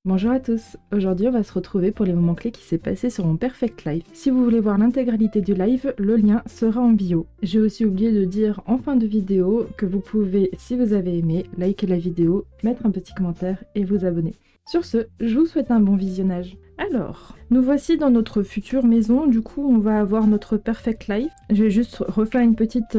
Bonjour à tous, aujourd'hui on va se retrouver pour les moments clés qui s'est passé sur mon Perfect Life. Si vous voulez voir l'intégralité du live, le lien sera en bio. J'ai aussi oublié de dire en fin de vidéo que vous pouvez, si vous avez aimé, liker la vidéo, mettre un petit commentaire et vous abonner. Sur ce, je vous souhaite un bon visionnage. Alors, nous voici dans notre future maison, du coup on va avoir notre Perfect Life. Je vais juste refaire une petite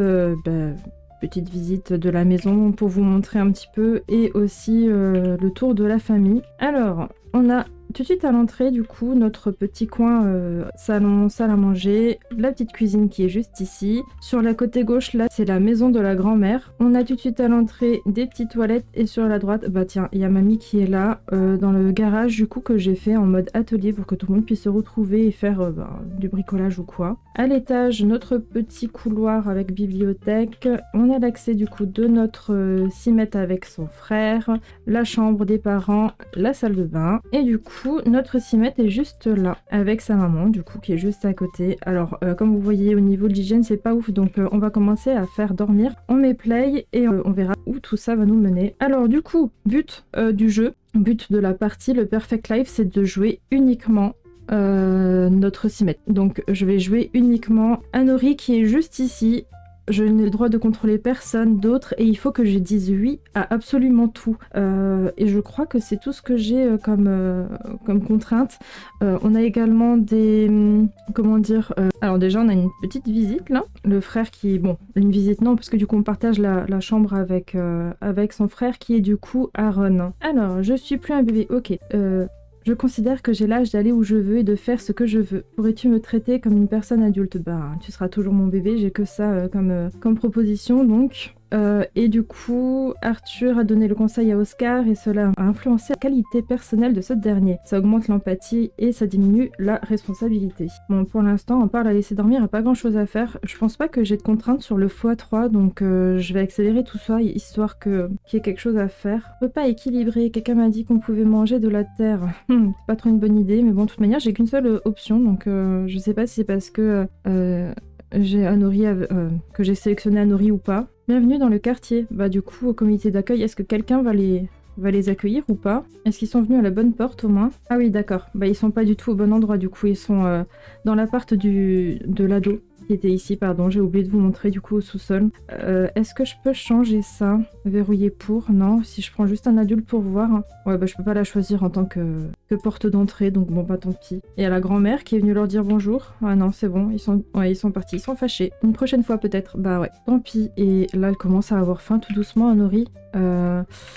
visite de la maison pour vous montrer un petit peu et aussi le tour de la famille. Alors, on a tout de suite à l'entrée du coup notre petit coin salon, salle à manger, la petite cuisine qui est juste ici. Sur la côté gauche là c'est la maison de la grand-mère. On a tout de suite à l'entrée des petites toilettes et sur la droite, bah tiens, il y a mamie qui est là dans le garage du coup que j'ai fait en mode atelier pour que tout le monde puisse se retrouver et faire du bricolage ou quoi. À l'étage, notre petit couloir avec bibliothèque. On a l'accès du coup de notre cimette avec son frère, la chambre des parents, la salle de bain et du coup notre cimette est juste là avec sa maman du coup qui est juste à côté. Alors comme vous voyez au niveau de l'hygiène c'est pas ouf donc on va commencer à faire dormir. On met play et on verra où tout ça va nous mener. Alors du coup but du jeu, but de la partie, le Perfect Life c'est de jouer uniquement notre cimette. Donc je vais jouer uniquement Anori qui est juste ici. Je n'ai le droit de contrôler personne d'autre et il faut que je dise oui à absolument tout. Et je crois que c'est tout ce que j'ai comme contrainte. On a également des... comment dire alors déjà on a une petite visite là. Le frère qui... Bon, une visite non parce que du coup on partage la chambre avec son frère qui est du coup Aaron. Alors, je suis plus un bébé, ok. Je considère que j'ai l'âge d'aller où je veux et de faire ce que je veux. Pourrais-tu me traiter comme une personne adulte? Bah, tu seras toujours mon bébé, j'ai que ça comme proposition donc. Et du coup, Arthur a donné le conseil à Oscar et cela a influencé la qualité personnelle de ce dernier. Ça augmente l'empathie et ça diminue la responsabilité. Bon, pour l'instant, à part la laisser dormir, il n'y a pas grand chose à faire. Je pense pas que j'ai de contraintes sur le x3, donc je vais accélérer tout ça histoire qu'il y ait quelque chose à faire. Repas équilibré, quelqu'un m'a dit qu'on pouvait manger de la terre. C'est pas trop une bonne idée, mais bon, de toute manière, j'ai qu'une seule option, donc je sais pas si c'est parce que j'ai Anori que j'ai sélectionné Anori ou pas. Bienvenue dans le quartier. Bah du coup au comité d'accueil, est-ce que quelqu'un va les accueillir ou pas? Est-ce qu'ils sont venus à la bonne porte au moins? Ah oui d'accord, bah ils sont pas du tout au bon endroit du coup, ils sont dans l'appart de l'ado qui était ici, pardon, j'ai oublié de vous montrer du coup au sous-sol. Est-ce que je peux changer ça? Verrouiller pour? Non, si je prends juste un adulte pour voir. Ouais bah je peux pas la choisir en tant que porte d'entrée, donc bon bah tant pis. Et à la grand-mère qui est venue leur dire bonjour. Ah non c'est bon, ils sont partis, ils sont fâchés. Une prochaine fois peut-être, bah ouais, tant pis. Et là elle commence à avoir faim tout doucement, Anori.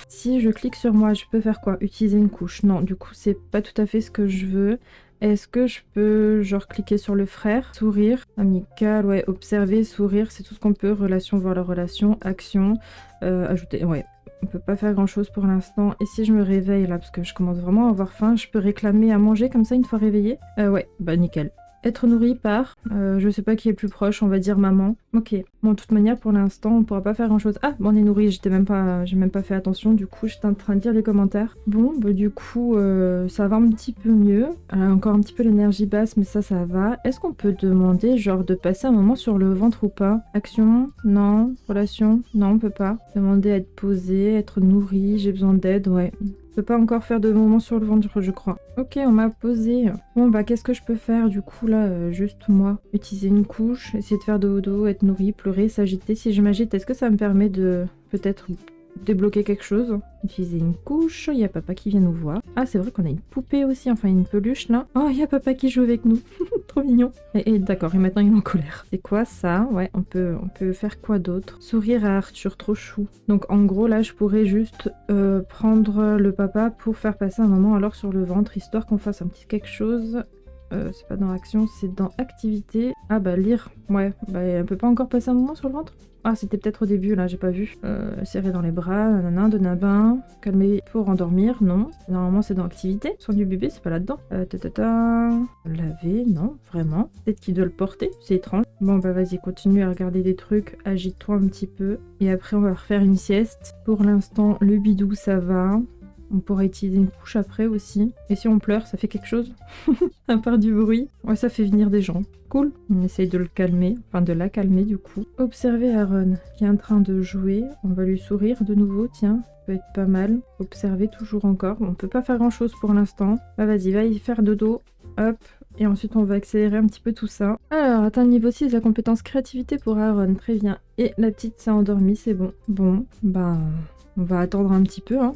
Si je clique sur moi, je peux faire quoi? Utiliser une couche? Non, du coup c'est pas tout à fait ce que je veux. Est-ce que je peux genre cliquer sur le frère? Sourire, amical, ouais, observer, sourire, c'est tout ce qu'on peut. Relation, voir la relation, action, ajouter, ouais. On peut pas faire grand chose pour l'instant. Et si je me réveille là, parce que je commence vraiment à avoir faim, je peux réclamer à manger comme ça une fois réveillée? Ouais, bah nickel. Être nourri par, je sais pas qui est plus proche, on va dire maman. Ok, bon de toute manière pour l'instant on pourra pas faire grand chose. Ah bon on est nourri, j'ai même pas fait attention, du coup j'étais en train de lire les commentaires. Bon bah du coup ça va un petit peu mieux. Encore un petit peu l'énergie basse mais ça va. Est-ce qu'on peut demander genre de passer un moment sur le ventre ou pas? Action? Non. Relation? Non on peut pas. Demander à être posé, être nourri, j'ai besoin d'aide, ouais. Je peux pas encore faire de moment sur le ventre, je crois. Ok, on m'a posé. Bon, bah, qu'est-ce que je peux faire, du coup, là, juste moi? Utiliser une couche, essayer de faire dodo, être nourri, pleurer, s'agiter. Si je m'agite, est-ce que ça me permet de, peut-être, débloquer quelque chose? Utiliser une couche, il y a papa qui vient nous voir. Ah, c'est vrai qu'on a une poupée aussi, enfin une peluche, là. Oh, il y a papa qui joue avec nous. Trop mignon. Et d'accord, et maintenant il est en colère. C'est quoi ça? Ouais, on peut faire quoi d'autre? Sourire à Arthur, trop chou. Donc en gros là je pourrais juste prendre le papa pour faire passer un moment alors sur le ventre, histoire qu'on fasse un petit quelque chose. C'est pas dans action, c'est dans activité. Ah bah lire, ouais, bah elle peut pas encore passer un moment sur le ventre? Ah c'était peut-être au début là, j'ai pas vu. Serrer dans les bras, nanana, donner un bain, calmer pour endormir, non. Normalement c'est dans activité. Soin du bébé, c'est pas là-dedans. Laver, non, vraiment. Peut-être qu'il doit le porter, c'est étrange. Bon bah vas-y, continue à regarder des trucs, agite-toi un petit peu. Et après on va refaire une sieste. Pour l'instant le bidou ça va. On pourrait utiliser une couche après aussi. Et si on pleure, ça fait quelque chose? À part du bruit. Ouais, ça fait venir des gens. Cool. On essaye de le calmer, enfin de la calmer du coup. Observer Aaron qui est en train de jouer. On va lui sourire de nouveau, tiens. Ça peut être pas mal. Observer toujours encore. On peut pas faire grand chose pour l'instant. Bah vas-y, va y faire dodo. Hop. Et ensuite on va accélérer un petit peu tout ça. Alors, atteindre niveau 6, la compétence créativité pour Aaron. Très bien. Et la petite s'est endormie, c'est bon. Bon, bah... On va attendre un petit peu, hein.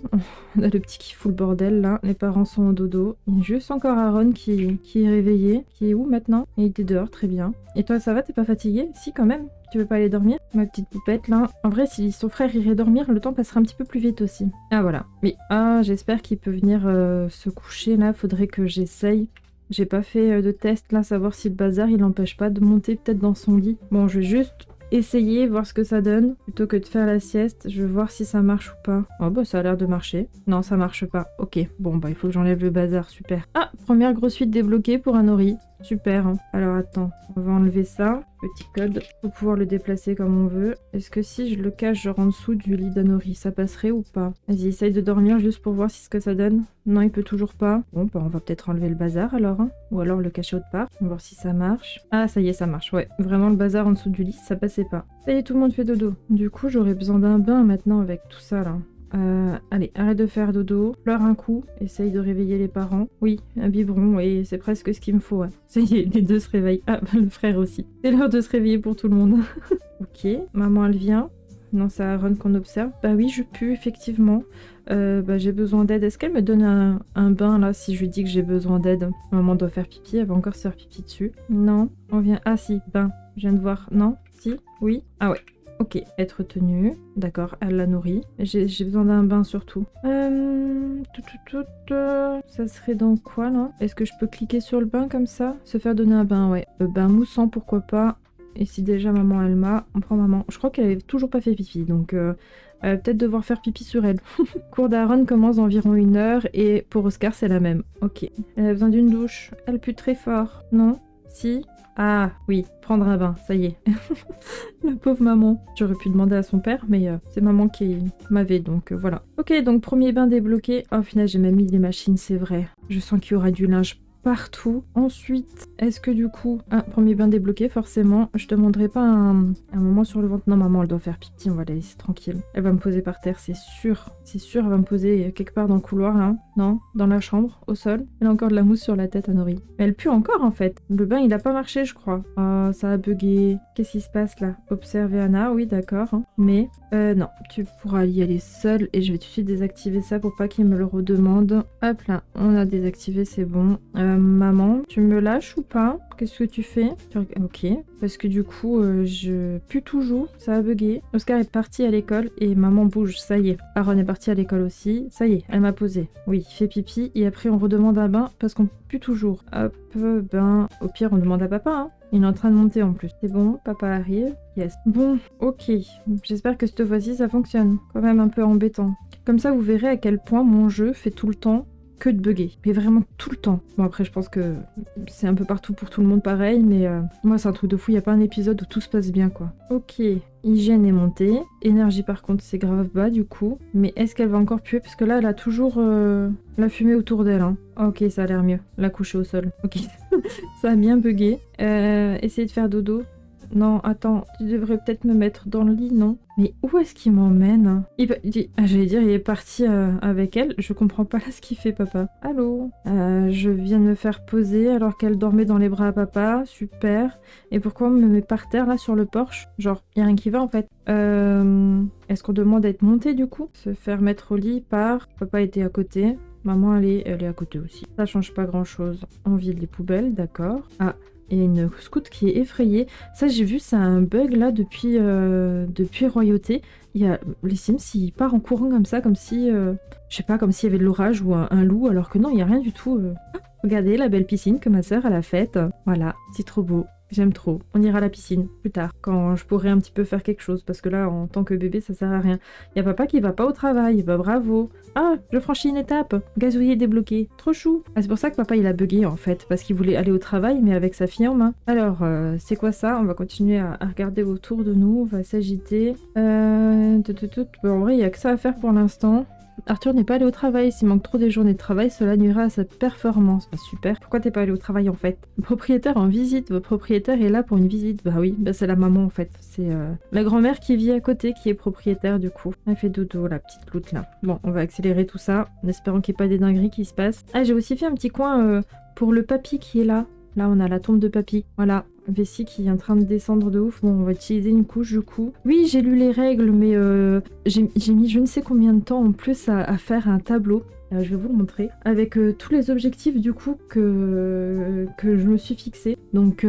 On a le petit qui fout le bordel là. Les parents sont au dodo. Il y a juste encore Aaron qui est réveillé. Qui est où maintenant? Il était dehors, très bien. Et toi, ça va? T'es pas fatigué? Si, quand même. Tu veux pas aller dormir? Ma petite poupette là. En vrai, si son frère irait dormir, le temps passerait un petit peu plus vite aussi. Ah voilà. Mais j'espère qu'il peut venir se coucher là. Faudrait que j'essaye. J'ai pas fait de test là, savoir si le bazar il l'empêche pas de monter peut-être dans son lit. Bon, je vais juste essayer, voir ce que ça donne, plutôt que de faire la sieste. Je vais voir si ça marche ou pas. Oh bah ça a l'air de marcher. Non, ça marche pas. Ok, bon bah il faut que j'enlève le bazar, super. Ah, première grosse fuite débloquée pour Anori. Super, hein. Alors attends, on va enlever ça. Petit code pour pouvoir le déplacer comme on veut. Est-ce que si je le cache genre en dessous du lit d'Anori, ça passerait ou pas? Vas-y, essaye de dormir juste pour voir si ce que ça donne. Non, il peut toujours pas. Bon, bah on va peut-être enlever le bazar alors, hein. Ou alors le cacher autre part. On va voir si ça marche. Ah, ça y est, ça marche, ouais. Vraiment, le bazar en dessous du lit, ça passait pas. Ça y est, tout le monde fait dodo. Du coup, j'aurais besoin d'un bain maintenant avec tout ça là. Allez, arrête de faire dodo, pleure un coup, essaye de réveiller les parents. Oui, un biberon, oui, c'est presque ce qu'il me faut. Ouais. Ça y est, les deux se réveillent. Ah, bah, le frère aussi. C'est l'heure de se réveiller pour tout le monde. Ok, maman elle vient. Non, c'est Aaron qu'on observe. Bah oui, je pue, effectivement. Bah, j'ai besoin d'aide. Est-ce qu'elle me donne un bain là si je lui dis que j'ai besoin d'aide? Maman doit faire pipi, elle va encore se faire pipi dessus. Non, on vient... Ah si, bain. Je viens de voir. Non? Si? Oui? Ah ouais. Ok, être tenue. D'accord, elle la nourrit. J'ai besoin d'un bain surtout. Ça serait donc quoi là? Est-ce que je peux cliquer sur le bain comme ça? Se faire donner un bain, ouais. Bain moussant, pourquoi pas. Et si déjà maman elle m'a, on prend maman. Je crois qu'elle avait toujours pas fait pipi, donc elle va peut-être devoir faire pipi sur elle. Cours d'Aaron commence dans environ 1 heure et pour Oscar c'est la même. Ok. Elle a besoin d'une douche. Elle pue très fort. Non? Si? Ah oui, prendre un bain, ça y est. La pauvre maman. J'aurais pu demander à son père, mais c'est maman qui m'avait, donc voilà. Ok, donc premier bain débloqué. Oh, au final, j'ai même mis les machines, c'est vrai. Je sens qu'il y aura du linge partout. Ensuite, est-ce que du coup... Ah, premier bain débloqué, forcément. Je demanderai pas un moment sur le ventre. Non, maman, elle doit faire pipi, on va la laisser tranquille. Elle va me poser par terre, c'est sûr. C'est sûr, elle va me poser quelque part dans le couloir, là. Non, dans la chambre, au sol. Elle a encore de la mousse sur la tête, Anori. Elle pue encore, en fait. Le bain, il a pas marché, je crois. Oh, ça a bugué. Qu'est-ce qui se passe, là? Observer Anna, oui, d'accord. Hein. Mais, non, tu pourras y aller seule. Et je vais tout de suite désactiver ça pour pas qu'il me le redemande. Hop là, on a désactivé, c'est bon. Maman, tu me lâches ou pas? Qu'est-ce que tu fais? Ok, parce que du coup, je pue toujours, ça a bugué. Oscar est parti à l'école et maman bouge, ça y est. Aaron est parti à l'école aussi, ça y est, elle m'a posé. Oui, il fait pipi et après on redemande un bain parce qu'on pue toujours. Hop, ben, au pire on demande à papa, hein. Il est en train de monter en plus. C'est bon, papa arrive. Yes. Bon, ok. J'espère que cette fois-ci ça fonctionne. Quand même un peu embêtant. Comme ça, vous verrez à quel point mon jeu fait tout le temps que de bugger. Mais vraiment tout le temps. Bon après je pense que c'est un peu partout pour tout le monde pareil, mais moi c'est un truc de fou, il n'y a pas un épisode où tout se passe bien quoi. Ok, hygiène est montée. Énergie par contre c'est grave bas du coup. Mais est-ce qu'elle va encore puer? Parce que là elle a toujours la fumée autour d'elle. Hein. Ok, ça a l'air mieux. La coucher au sol. Ok, ça a bien bugué. Essayer de faire dodo. Non, attends, tu devrais peut-être me mettre dans le lit, non? Mais où est-ce qu'il m'emmène? J'allais dire, il est parti avec elle. Je comprends pas là ce qu'il fait, papa. Allô? Je viens de me faire poser alors qu'elle dormait dans les bras à papa. Super. Et pourquoi on me met par terre, là, sur le porche? Genre, y a rien qui va, en fait. Est-ce qu'on demande à être monté, du coup? Se faire mettre au lit par... Papa était à côté. Maman, elle est à côté aussi. Ça change pas grand-chose. On vide les poubelles, d'accord. Ah... Il y a une scout qui est effrayée. Ça, j'ai vu, c'est un bug là depuis Royauté. Il y a les Sims, ils partent en courant comme ça, comme si, je sais pas, comme s'il y avait de l'orage ou un loup, alors que non, il n'y a rien du tout. Ah, regardez la belle piscine que ma sœur elle a faite. Voilà, c'est trop beau. J'aime trop. On ira à la piscine plus tard, quand je pourrai un petit peu faire quelque chose, parce que là, en tant que bébé, ça sert à rien. Il y a papa qui va pas au travail, bah bravo. Ah, je franchis une étape. Gazouiller débloqué. Trop chou. Ah, c'est pour ça que papa, il a bugué, en fait, parce qu'il voulait aller au travail, mais avec sa fille en main. Alors, c'est quoi ça? On va continuer à regarder autour de nous, on va s'agiter. En vrai, il y a que ça à faire pour l'instant. Arthur n'est pas allé au travail. S'il manque trop des journées de travail, cela nuira à sa performance. Bah super. Pourquoi t'es pas allé au travail en fait? Le propriétaire en visite. Votre propriétaire est là pour une visite. Bah oui, bah c'est la maman en fait. C'est la grand-mère qui vit à côté qui est propriétaire du coup. Elle fait dodo, la petite loute là. Bon, on va accélérer tout ça en espérant qu'il n'y ait pas des dingueries qui se passent. Ah, j'ai aussi fait un petit coin pour le papy qui est là. Là, on a la tombe de papy. Voilà. Vessie qui est en train de descendre de ouf. Bon, on va utiliser une couche du coup. Oui, j'ai lu les règles, mais j'ai mis je ne sais combien de temps en plus à faire un tableau. Je vais vous le montrer. Avec tous les objectifs du coup que je me suis fixé. Donc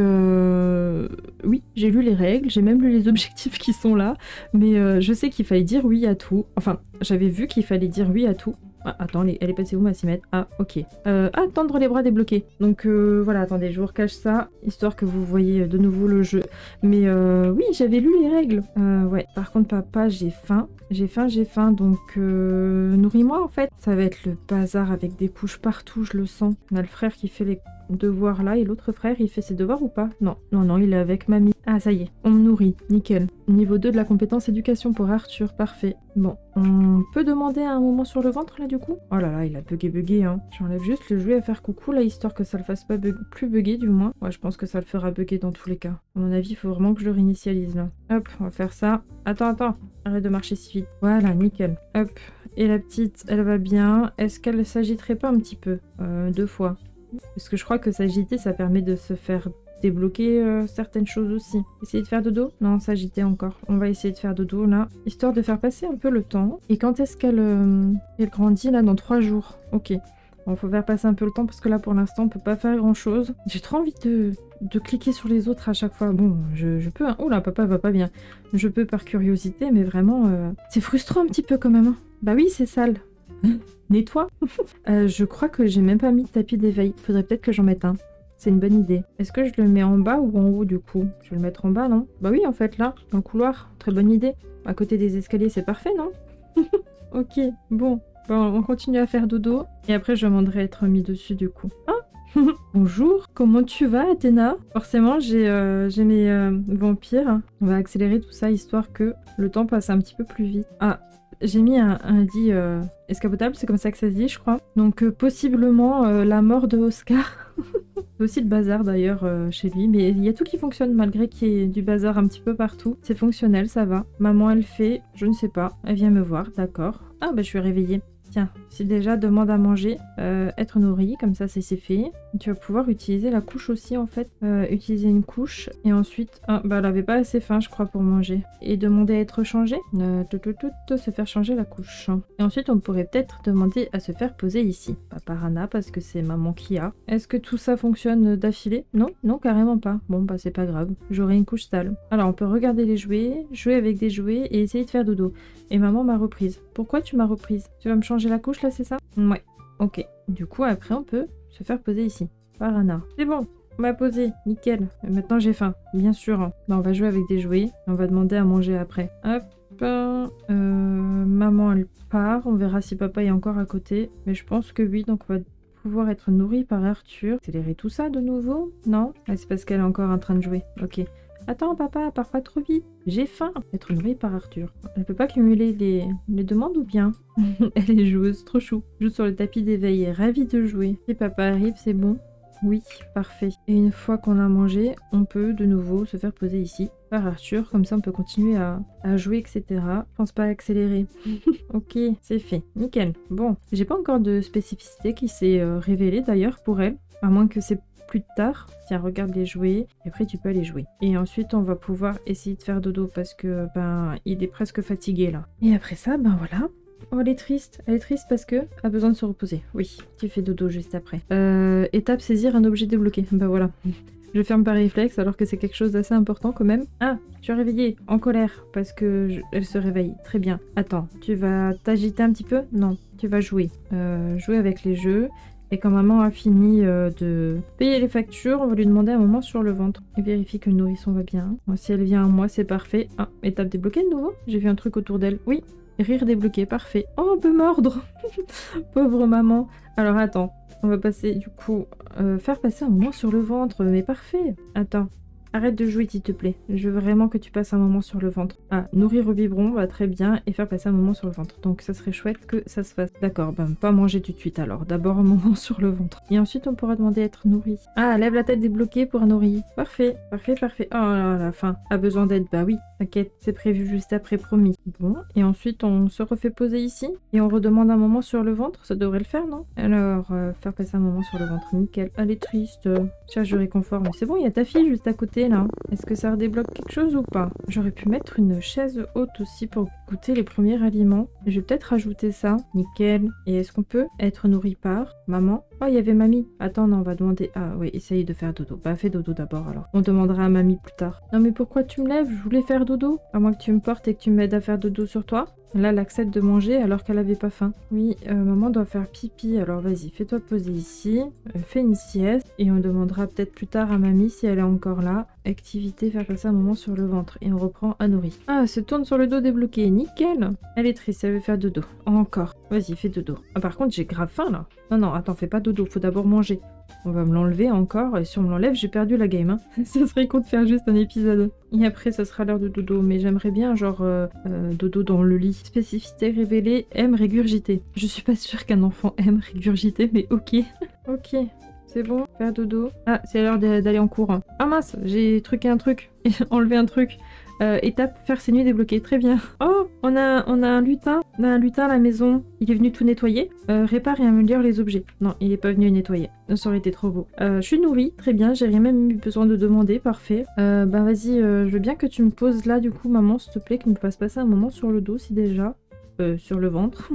oui, j'ai lu les règles, j'ai même lu les objectifs qui sont là. Mais je sais qu'il fallait dire oui à tout. Enfin, j'avais vu qu'il fallait dire oui à tout. Ah, attends, elle est passée où ma cimette? Ah, ok. Tendre les bras débloqués. Donc voilà, attendez, je vous recache ça, histoire que vous voyez de nouveau le jeu. Mais oui, j'avais lu les règles. Ouais, par contre, papa, j'ai faim. J'ai faim, donc nourris-moi en fait. Ça va être le bazar avec des couches partout, je le sens. On a le frère qui fait les devoirs là, et l'autre frère, il fait ses devoirs ou pas? Non, il est avec mamie. Ah, ça y est, on me nourrit, nickel. Niveau 2 de la compétence éducation pour Arthur, parfait. Bon, on peut demander un moment sur le ventre là du coup? Oh là là, il a bugué hein. J'enlève juste le jouet à faire coucou là, histoire que ça le fasse pas plus bugger du moins. Ouais, je pense que ça le fera bugger dans tous les cas. À mon avis, il faut vraiment que je le réinitialise là. Hop, on va faire ça. Attends, arrête de marcher si vite. Voilà, nickel. Hop, et la petite, elle va bien. Est-ce qu'elle s'agiterait pas un petit peu? 2 fois. Parce que je crois que s'agiter, ça permet de se faire débloquer certaines choses aussi. Essayer de faire dodo? Non, s'agiter encore. On va essayer de faire dodo là, histoire de faire passer un peu le temps. Et quand est-ce qu'elle grandit là? Dans 3 jours. Ok. Bon, faut faire passer un peu le temps parce que là pour l'instant on peut pas faire grand chose. J'ai trop envie de cliquer sur les autres à chaque fois. Bon, je peux... Hein. Oh là, papa va pas bien. Je peux par curiosité, mais vraiment... C'est frustrant un petit peu quand même. Hein. Bah oui, c'est sale. Nettoie. Je crois que j'ai même pas mis de tapis d'éveil. Faudrait peut-être que j'en mette un. C'est une bonne idée. Est-ce que je le mets en bas ou en haut du coup? Je vais le mettre en bas, non? Bah oui, en fait, là, dans le couloir. Très bonne idée. À côté des escaliers, c'est parfait, non? Ok, bon. Bon, on continue à faire dodo. Et après, je demanderai à être mis dessus du coup. Ah bonjour, comment tu vas, Athéna? Forcément, j'ai mes vampires. On va accélérer tout ça, histoire que le temps passe un petit peu plus vite. Ah, j'ai mis un lit escapotable, c'est comme ça que ça se dit, je crois. Donc, possiblement, la mort de Oscar. C'est aussi le bazar, d'ailleurs, chez lui. Mais il y a tout qui fonctionne, malgré qu'il y ait du bazar un petit peu partout. C'est fonctionnel, ça va. Maman, elle fait... Je ne sais pas. Elle vient me voir, d'accord. Ah, bah, je suis réveillée. Tiens, c'est déjà demande à manger, être nourri, comme ça c'est fait. Tu vas pouvoir utiliser la couche aussi en fait, utiliser une couche et ensuite, bah elle avait pas assez faim je crois pour manger. Et demander à être changée, se faire changer la couche. Et ensuite on pourrait peut-être demander à se faire poser ici, pas par Anna parce que c'est maman qui a. Est-ce que tout ça fonctionne d'affilée? Non, non carrément pas. Bon bah c'est pas grave, j'aurai une couche sale. Alors on peut regarder les jouets, jouer avec des jouets et essayer de faire dodo. Et maman m'a reprise. Pourquoi tu m'as reprise? Tu vas me changer la couche là, c'est ça? Ouais, ok. Du coup, après, on peut se faire poser ici. Par Anna. C'est bon, on m'a posé, nickel. Et maintenant, j'ai faim, bien sûr. Bah, on va jouer avec des jouets. On va demander à manger après. Hop. Maman, elle part. On verra si papa est encore à côté. Mais je pense que oui, donc on va pouvoir être nourri par Arthur. Accélérer tout ça de nouveau? Non? Ah, c'est parce qu'elle est encore en train de jouer. Ok. Attends, papa, pars pas trop vite. J'ai faim. Être nourrie par Arthur. Elle peut pas cumuler les demandes ou bien? Elle est joueuse, trop chou. Joue sur le tapis d'éveil, ravie de jouer. Si papa arrive, c'est bon? Oui, parfait. Et une fois qu'on a mangé, on peut de nouveau se faire poser ici par Arthur. Comme ça, on peut continuer à jouer, etc. Je pense pas accélérer. Ok, c'est fait. Nickel. Bon, j'ai pas encore de spécificité qui s'est révélée d'ailleurs pour elle. À moins que c'est plus tard. Tiens, regarde les jouets. Et après, tu peux aller jouer. Et ensuite, on va pouvoir essayer de faire dodo parce que, ben, il est presque fatigué là. Et après ça, ben voilà. Oh, elle est triste. Elle est triste parce que a besoin de se reposer. Oui, tu fais dodo juste après. Étape saisir un objet débloqué. Ben voilà. Je ferme par réflexe alors que c'est quelque chose d'assez important quand même. Ah, tu es réveillée, en colère, parce que elle se réveille. Très bien. Attends, tu vas t'agiter un petit peu? Non, tu vas jouer. Jouer avec les jeux. Et quand maman a fini de payer les factures, on va lui demander un moment sur le ventre. Et vérifie que le nourrisson va bien. Bon, si elle vient à moi, c'est parfait. Ah, étape débloquée de nouveau? J'ai vu un truc autour d'elle. Oui, rire débloqué, parfait. Oh, on peut mordre. Pauvre maman. Alors attends, on va passer du coup, faire passer un moment sur le ventre. Mais parfait. Attends, Arrête de jouer s'il te plaît. Je veux vraiment que tu passes un moment sur le ventre. Ah, nourrir au biberon, va très bien, et faire passer un moment sur le ventre. Donc ça serait chouette que ça se fasse. D'accord, bah pas manger tout de suite alors. D'abord un moment sur le ventre. Et ensuite on pourra demander à être nourri. Ah, lève la tête débloquée pour un nourri. Parfait, parfait, parfait. Oh là, la fin. A besoin d'aide, bah oui. T'inquiète, c'est prévu juste après, promis. Bon, et ensuite on se refait poser ici. Et on redemande un moment sur le ventre. Ça devrait le faire, non? Alors, faire passer un moment sur le ventre. Nickel. Elle est triste. Cherche du réconfort. Mais c'est bon, il y a ta fille juste à côté là. Est-ce que ça redébloque quelque chose ou pas? J'aurais pu mettre une chaise haute aussi pour goûter les premiers aliments. Je vais peut-être rajouter ça. Nickel. Et est-ce qu'on peut être nourri par maman? Oh, il y avait mamie. Attends, non, on va demander... Ah oui, essaye de faire dodo. Bah, fais dodo d'abord alors. On demandera à mamie plus tard. Non, mais pourquoi tu me lèves? Je voulais faire dodo. À moins que tu me portes et que tu m'aides à faire dodo sur toi. Là, elle accepte de manger alors qu'elle avait pas faim. Oui, maman doit faire pipi. Alors vas-y, fais-toi poser ici. Fais une sieste. Et on demandera peut-être plus tard à mamie si elle est encore là. Activité, faire passer un moment sur le ventre. Et on reprend à nourrir. Ah, se tourne sur le dos débloqué. Nickel. Elle est triste, elle veut faire dodo. Encore. Vas-y, fais dodo. Ah, par contre, j'ai grave faim là. Non, non, attends, fais pas dodo. Faut d'abord manger. On va me l'enlever encore, et si on me l'enlève, j'ai perdu la game. Hein. Ça serait con de faire juste un épisode. Et après, ça sera l'heure de dodo, mais j'aimerais bien, genre, dodo dans le lit. Spécificité révélée, aime régurgiter. Je suis pas sûre qu'un enfant aime régurgiter, mais ok. Ok, c'est bon, faire dodo. Ah, c'est l'heure d'aller en cours. Hein. Ah mince, j'ai truqué un truc, enlevé un truc. Étape, faire ses nuits débloquées, très bien. Oh, on a un lutin. On a un lutin à la maison. Il est venu tout nettoyer. Répare et améliore les objets. Non, il est pas venu nettoyer. Ça aurait été trop beau. Je suis nourrie, très bien. J'ai rien même eu besoin de demander, parfait. Bah vas-y, je veux bien que tu me poses là, du coup, maman, s'il te plaît, que tu me fasses passer un moment sur le dos, si déjà. Sur le ventre,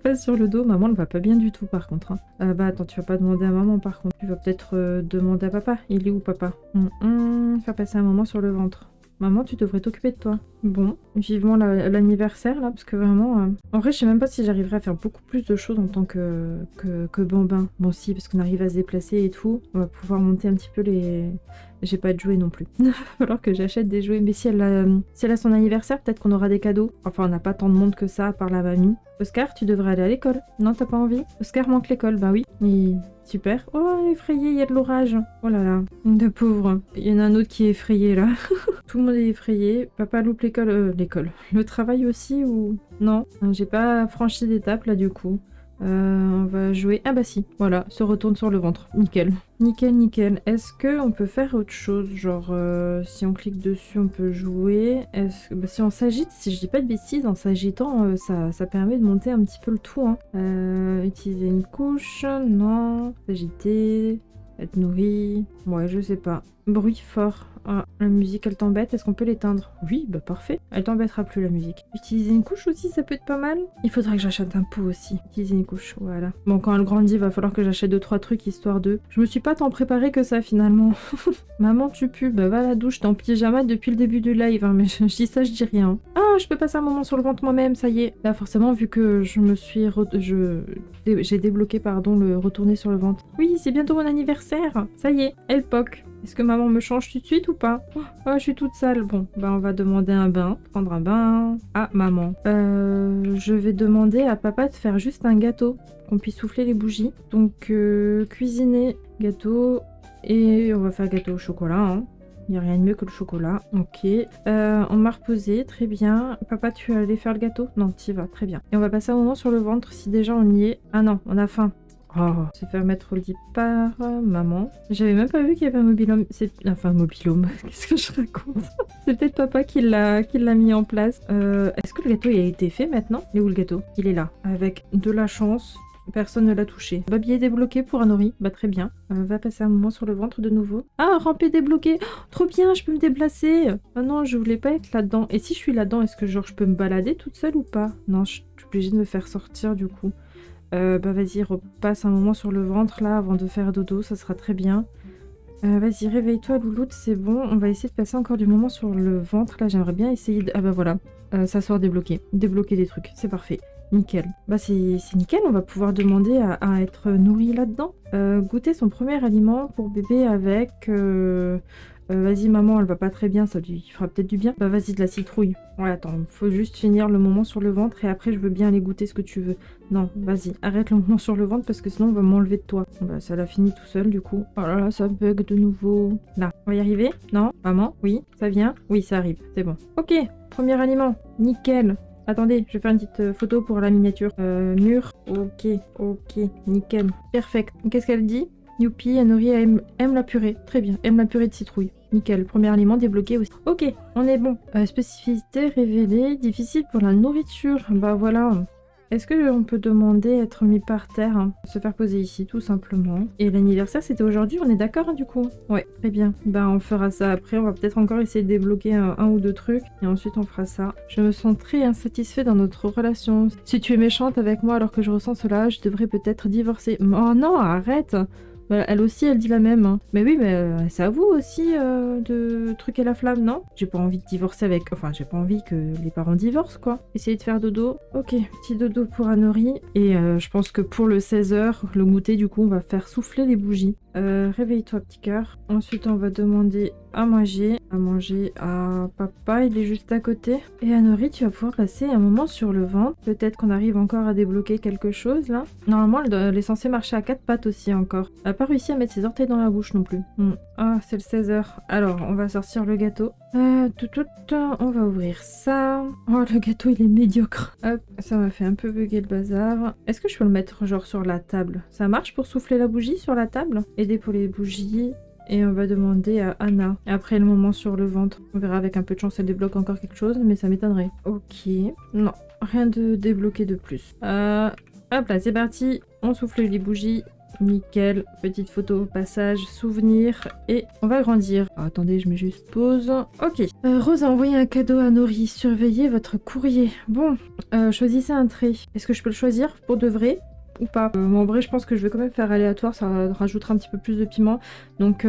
pas sur le dos. Maman ne va pas bien du tout par contre. Hein. Bah attends, tu vas pas demander à maman par contre. Tu vas peut-être demander à papa. Il est où papa? Faire passer un moment sur le ventre. Maman, tu devrais t'occuper de toi. Bon, vivement l'anniversaire là, parce que vraiment... En vrai, je sais même pas si j'arriverai à faire beaucoup plus de choses en tant que bambin. Bon si, parce qu'on arrive à se déplacer et tout. On va pouvoir monter un petit peu les... J'ai pas de jouets non plus. Il va falloir que j'achète des jouets. Mais si elle a son anniversaire, peut-être qu'on aura des cadeaux. Enfin, on n'a pas tant de monde que ça, à part la mamie. Oscar, tu devrais aller à l'école. Non, t'as pas envie? Oscar manque l'école, bah oui. Et... Super. Oh, effrayé, il y a de l'orage. Oh là là, de pauvre. Il y en a un autre qui est effrayé là. Tout le monde est effrayé. Papa loupe l'école. L'école. Le travail aussi ou... Non, j'ai pas franchi d'étape là du coup. On va jouer... Ah bah si, voilà, se retourne sur le ventre. Nickel. Nickel, nickel. Est-ce qu'on peut faire autre chose? Genre, si on clique dessus, on peut jouer. Bah, si on s'agite, si je dis pas de bêtises, en s'agitant, ça permet de monter un petit peu le tout. Hein. Utiliser une couche, non. S'agiter, être nourri. Ouais, je sais pas. Bruit fort. Ah, la musique, elle t'embête. Est-ce qu'on peut l'éteindre? Oui, bah parfait. Elle t'embêtera plus, la musique. Utiliser une couche aussi, ça peut être pas mal. Il faudra que j'achète un pot aussi. Utiliser une couche, voilà. Bon, quand elle grandit, va falloir que j'achète 2-3 trucs, histoire de... Je me suis pas tant préparée que ça, finalement. Maman, tu pues. Bah, va à la douche. T'es en pyjama depuis le début du live, hein, mais je dis ça, je dis rien. Ah, je peux passer un moment sur le ventre moi-même, ça y est. Là, forcément, vu que je me suis... J'ai débloqué, pardon, le retourner sur le ventre. Oui, c'est bientôt mon anniversaire. Ça y est, elle poque. Est-ce que maman me change tout de suite ou pas? Oh, je suis toute sale. Bon, bah on va demander un bain. Prendre un bain. Ah, maman. Je vais demander à papa de faire juste un gâteau. Qu'on puisse souffler les bougies. Donc, cuisiner, gâteau. Et on va faire gâteau au chocolat. Hein. Il n'y a rien de mieux que le chocolat. Ok. On m'a reposé. Très bien. Papa, tu es allé faire le gâteau? Non, t'y vas. Très bien. Et on va passer un moment sur le ventre si déjà on y est. Ah non, on a faim. Oh, se faire mettre au lit par maman. J'avais même pas vu qu'il y avait un mobilhome. Enfin, un mobilhome. Qu'est-ce que je raconte? C'est peut-être papa qui l'a mis en place. Est-ce que le gâteau il a été fait maintenant? Il est où le gâteau? Il est là. Avec de la chance. Personne ne l'a touché. Babier débloqué pour un nori. Bah très bien. Va passer un moment sur le ventre de nouveau. Ah, ramper débloqué. Oh, trop bien, je peux me déplacer. Ah non, je voulais pas être là-dedans. Et si je suis là-dedans, est-ce que genre je peux me balader toute seule ou pas? Non, je suis obligée de me faire sortir du coup. Bah vas-y, repasse un moment sur le ventre là avant de faire dodo, ça sera très bien. Vas-y, réveille-toi Louloute, c'est bon. On va essayer de passer encore du moment sur le ventre là, j'aimerais bien essayer de... Ah bah voilà, s'asseoir débloqué. Débloquer des trucs, c'est parfait. Nickel. Bah c'est nickel, on va pouvoir demander à être nourri là-dedans. Goûter son premier aliment pour bébé avec... Vas-y maman, elle va pas très bien, ça lui fera peut-être du bien. Bah vas-y de la citrouille. Ouais attends, faut juste finir le moment sur le ventre et après je veux bien aller goûter ce que tu veux. Non, vas-y, arrête le moment sur le ventre parce que sinon on va m'enlever de toi. Bah ça l'a fini tout seul du coup. Oh là là, ça bug de nouveau. Là, on va y arriver? Non? Maman? Oui? Ça vient? Oui, ça arrive, c'est bon. Ok, premier aliment, nickel. Attendez, je vais faire une petite photo pour la miniature. Mur, ok, nickel. Perfect. Qu'est-ce qu'elle dit? Youpi, Anori aime la purée. Très bien, aime la purée de citrouille. Nickel, premier aliment débloqué aussi. Ok, on est bon. Spécificité révélée, difficile pour la nourriture. Bah voilà. Est-ce qu'on peut demander être mis par terre, hein, se faire poser ici tout simplement. Et l'anniversaire c'était aujourd'hui, on est d'accord hein, du coup? Ouais, très bien. Bah on fera ça après, on va peut-être encore essayer de débloquer un ou deux trucs et ensuite on fera ça. Je me sens très insatisfait dans notre relation. Si tu es méchante avec moi alors que je ressens cela, je devrais peut-être divorcer. Oh non, arrête! Bah, elle aussi, elle dit la même. Hein. Mais oui, mais c'est à vous aussi de truquer la flamme, non? J'ai pas envie de divorcer avec... Enfin, j'ai pas envie que les parents divorcent, quoi. Essayer de faire dodo. Ok, petit dodo pour Anori. Et je pense que pour le 16h, le goûter, du coup, on va faire souffler les bougies. Réveille-toi, petit cœur. Ensuite, on va demander à manger. À manger à papa, il est juste à côté. Et Anori, tu vas pouvoir passer un moment sur le ventre. Peut-être qu'on arrive encore à débloquer quelque chose, là. Normalement, elle est censée marcher à 4 pattes aussi, encore. Elle n'a pas réussi à mettre ses orteils dans la bouche non plus. Ah, c'est le 16h. Alors, on va sortir le gâteau. On va ouvrir ça. Oh, le gâteau, il est médiocre. Hop, ça m'a fait un peu bugger le bazar. Est-ce que je peux le mettre genre sur la table? Ça marche pour souffler la bougie sur la table? Aider pour les bougies. Et on va demander à Anna. Après le moment sur le ventre. On verra avec un peu de chance, elle débloque encore quelque chose, mais ça m'étonnerait. Ok. Non, rien de débloqué de plus. Hop là, c'est parti. On souffle les bougies. Nickel, petite photo, passage, souvenir, et on va grandir. Oh, attendez, je mets juste pause. Ok. Rose a envoyé un cadeau à Nori. Surveillez votre courrier. Bon, choisissez un trait. Est-ce que je peux le choisir pour de vrai ou pas? En vrai, je pense que je vais quand même faire aléatoire, ça rajoutera un petit peu plus de piment. Donc,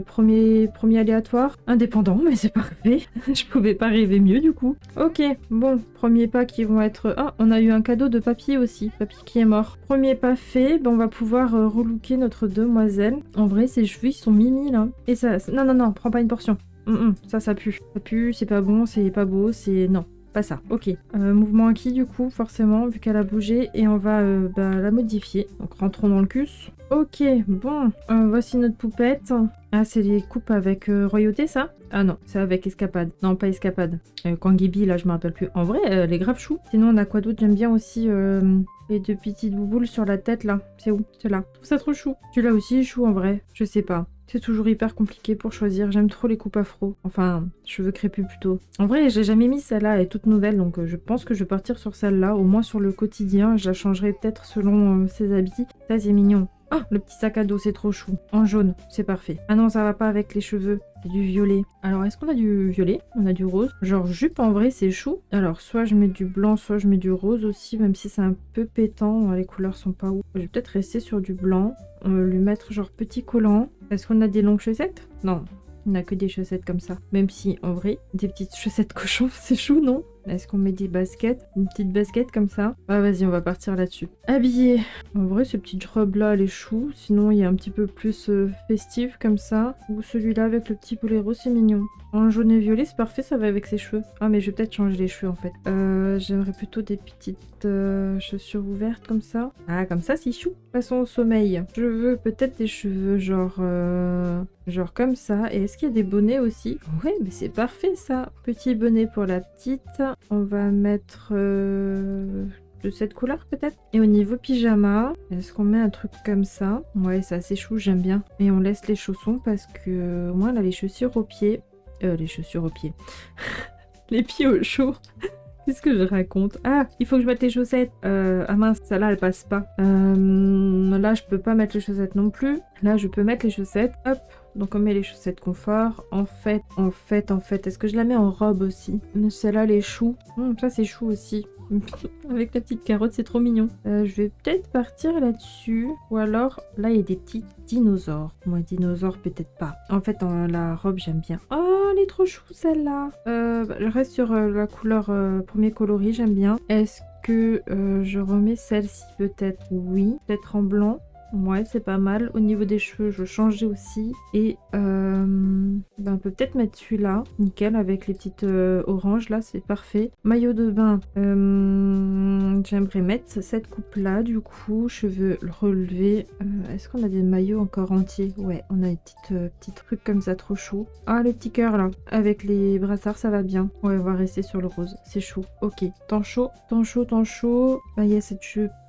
premier aléatoire, indépendant, mais c'est parfait. Je pouvais pas rêver mieux du coup. Ok, bon, premier pas qui vont être... Ah, on a eu un cadeau de papy aussi, papy qui est mort. Premier pas fait, ben, on va pouvoir relooker notre demoiselle. En vrai, ses cheveux, ils sont mimi là. Et ça... Non, prends pas une portion. Ça pue. Ça pue, c'est pas bon, c'est pas beau, c'est... Non. Pas ça, ok. Mouvement acquis du coup, forcément, vu qu'elle a bougé. Et on va la modifier. Donc rentrons dans le cus. Ok, bon. Voici notre poupette. Ah, c'est les coupes avec royauté, ça? Ah non, c'est avec escapade. Non, pas escapade. Kangibi, là, je me rappelle plus. En vrai, elle est grave chou. Sinon, on a quoi d'autre? J'aime bien aussi les deux petites bouboules sur la tête, là. C'est où? C'est là. Je trouve ça trop chou. Celui-là aussi, chou, en vrai. Je sais pas. C'est toujours hyper compliqué pour choisir. J'aime trop les coupes afro. Enfin, cheveux crépus plutôt. En vrai, j'ai jamais mis celle-là. Elle est toute nouvelle. Donc, je pense que je vais partir sur celle-là. Au moins sur le quotidien. Je la changerai peut-être selon ses habits. Ça, c'est mignon. Ah, le petit sac à dos, c'est trop chou. En jaune, c'est parfait. Ah non, ça va pas avec les cheveux. C'est du violet. Alors, est-ce qu'on a du violet? On a du rose. Genre, jupe, en vrai, c'est chou. Alors, soit je mets du blanc, soit je mets du rose aussi, même si c'est un peu pétant. Les couleurs sont pas ouf. Je vais peut-être rester sur du blanc. On va lui mettre genre petit collant. Est-ce qu'on a des longues chaussettes? Non, on a que des chaussettes comme ça. Même si, en vrai, des petites chaussettes cochon, c'est chou, non? Est-ce qu'on met des baskets? Une petite basket comme ça? Ah, vas-y, on va partir là-dessus. Habillé. En vrai, ce petit robe-là, elle est chou. Sinon, il y a un petit peu plus festif comme ça. Ou celui-là avec le petit boléro, c'est mignon. En jaune et violet, c'est parfait, ça va avec ses cheveux. Ah, mais je vais peut-être changer les cheveux, en fait. J'aimerais plutôt des petites chaussures ouvertes comme ça. Ah, comme ça, c'est chou. Passons au sommeil. Je veux peut-être des cheveux genre comme ça. Et est-ce qu'il y a des bonnets aussi? Ouais, mais c'est parfait, ça. Petit bonnet pour la petite. On va mettre de cette couleur peut-être. Et au niveau pyjama, est-ce qu'on met un truc comme ça? Ouais, c'est assez chou, j'aime bien. Et on laisse les chaussons parce que au moins elle a les chaussures aux pieds. Les chaussures aux pieds. Les pieds au chaud. Qu'est-ce que je raconte? Ah, il faut que je mette les chaussettes. Ah mince, celle-là, elle passe pas. Là, je peux pas mettre les chaussettes non plus. Là, je peux mettre les chaussettes. Hop. Donc, on met les chaussettes confort. En fait, est-ce que je la mets en robe aussi? Celle-là, les choux. Ça, c'est chou aussi. Avec la petite carotte, c'est trop mignon. Je vais peut-être partir là-dessus. Ou alors, là, il y a des petits dinosaures. Moi, dinosaures, peut-être pas. En fait, dans la robe, j'aime bien. Oh, elle est trop chou, celle-là. Je reste sur la couleur premier coloris, j'aime bien. Est-ce que je remets celle-ci, peut-être? Oui. Peut-être en blanc. Ouais, c'est pas mal. Au niveau des cheveux, je changeais aussi. Et on peut peut-être mettre celui-là. Nickel, avec les petites oranges là, c'est parfait. Maillot de bain, j'aimerais mettre cette coupe-là du coup. Cheveux relevés. Est-ce qu'on a des maillots encore entiers? Ouais, on a des petits trucs comme ça, trop chou. Ah, le petit cœur là, avec les brassards, ça va bien. Ouais, on va rester sur le rose, c'est chaud. Ok, temps chaud, temps chaud, temps chaud. Il y a cette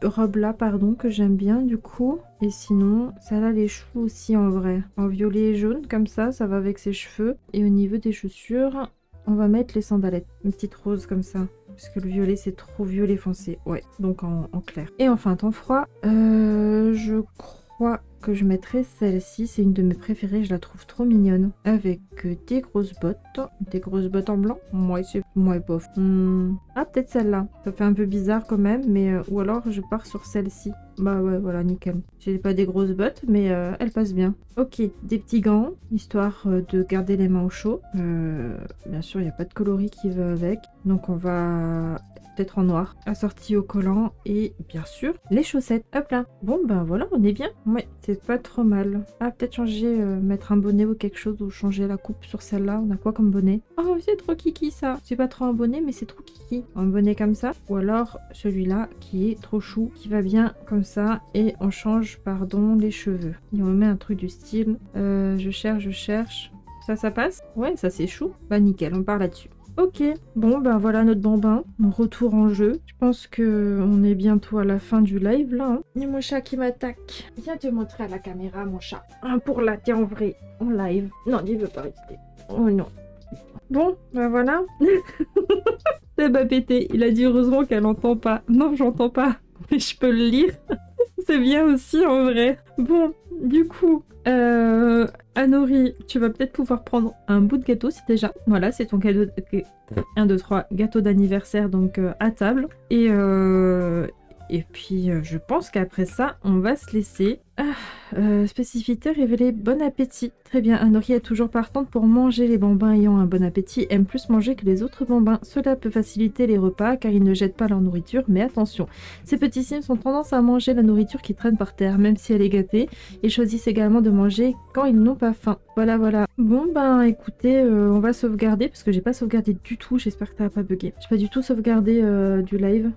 robe là, pardon, que j'aime bien du coup. Et sinon, ça là, les cheveux aussi en vrai. En violet et jaune, comme ça va avec ses cheveux. Et au niveau des chaussures, on va mettre les sandalettes. Une petite rose comme ça. Parce que le violet, c'est trop violet foncé. Ouais, donc en clair. Et enfin, temps froid, je crois que je mettrai celle-ci. C'est une de mes préférées, je la trouve trop mignonne. Avec des grosses bottes. Des grosses bottes en blanc. Moi, c'est moi bof. Ah, peut-être celle-là. Ça fait un peu bizarre quand même, mais ou alors je pars sur celle-ci. Bah ouais, voilà, nickel. J'ai pas des grosses bottes, mais elles passent bien. Ok, des petits gants, histoire de garder les mains au chaud. Bien sûr, il n'y a pas de coloris qui va avec. Donc on va peut-être en noir, assorti au collant. Et bien sûr, les chaussettes. Hop là. Bon, ben voilà, on est bien. Ouais, c'est pas trop mal. Ah, peut-être changer, mettre un bonnet ou quelque chose, ou changer la coupe sur celle-là. On a quoi comme bonnet? Oh, c'est trop kiki ça. C'est pas trop un bonnet, mais c'est trop kiki. Un bonnet comme ça. Ou alors celui-là qui est trop chou, qui va bien comme ça. Et on change, pardon, les cheveux. Et on met un truc du style. Je cherche. Ça passe? Ouais, ça c'est chou. Bah nickel, on part là-dessus. Ok, bon ben voilà notre bambin, mon retour en jeu. Je pense que on est bientôt à la fin du live là. Hein. Il y a mon chat qui m'attaque. Viens te montrer à la caméra mon chat. Pour là, t'es en vrai, en live. Non, il veut pas rester. Oh non. Bon, ben voilà. Ça va péter. Il a dit heureusement qu'elle entend pas. Non, j'entends pas. Mais je peux le lire. C'est bien aussi en vrai. Bon, du coup, Anori, tu vas peut-être pouvoir prendre un bout de gâteau si déjà. Voilà, c'est ton cadeau. 1, 2, 3, gâteau d'anniversaire donc à table. Et puis, je pense qu'après ça, on va se laisser. Spécificité révélée, bon appétit. Très bien, Anori est toujours partante pour manger. Les bambins ayant un bon appétit aiment plus manger que les autres bambins. Cela peut faciliter les repas car ils ne jettent pas leur nourriture, mais attention, ces petits sims ont tendance à manger la nourriture qui traîne par terre, même si elle est gâtée. Ils choisissent également de manger quand ils n'ont pas faim. Voilà, voilà. Bon, ben écoutez, on va sauvegarder parce que j'ai pas sauvegardé du tout. J'espère que ça va pas bugger. J'ai pas du tout sauvegardé du live.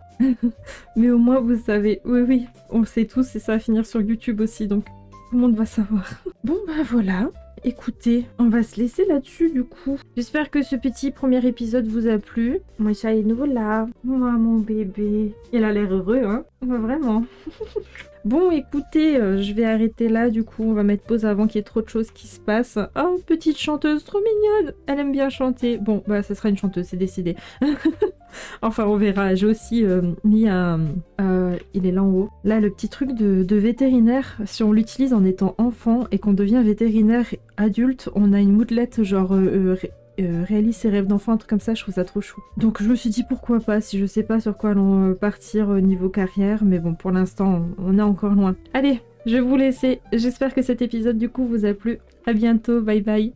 Mais au moins, vous savez. Oui, on le sait tous et ça va finir sur YouTube aussi, donc tout le monde va savoir. Bon, ben voilà. Écoutez, on va se laisser là-dessus du coup. J'espère que ce petit premier épisode vous a plu. Mon chat est nouveau là. Moi, mon bébé. Il a l'air heureux, hein. Vraiment. Bon, écoutez, je vais arrêter là, du coup, on va mettre pause avant qu'il y ait trop de choses qui se passent. Oh, petite chanteuse, trop mignonne. Elle aime bien chanter. Bon, bah, ça sera une chanteuse, c'est décidé. Enfin, on verra. J'ai aussi mis un... il est là en haut. Là, le petit truc de vétérinaire, si on l'utilise en étant enfant et qu'on devient vétérinaire adulte, on a une moodlette genre... réalise ses rêves d'enfant, un truc comme ça, je trouve ça trop chou. Donc je me suis dit pourquoi pas, si je sais pas sur quoi allons partir au niveau carrière, mais bon, pour l'instant, on est encore loin. Allez, je vais vous laisser. J'espère que cet épisode du coup vous a plu. À bientôt, bye bye.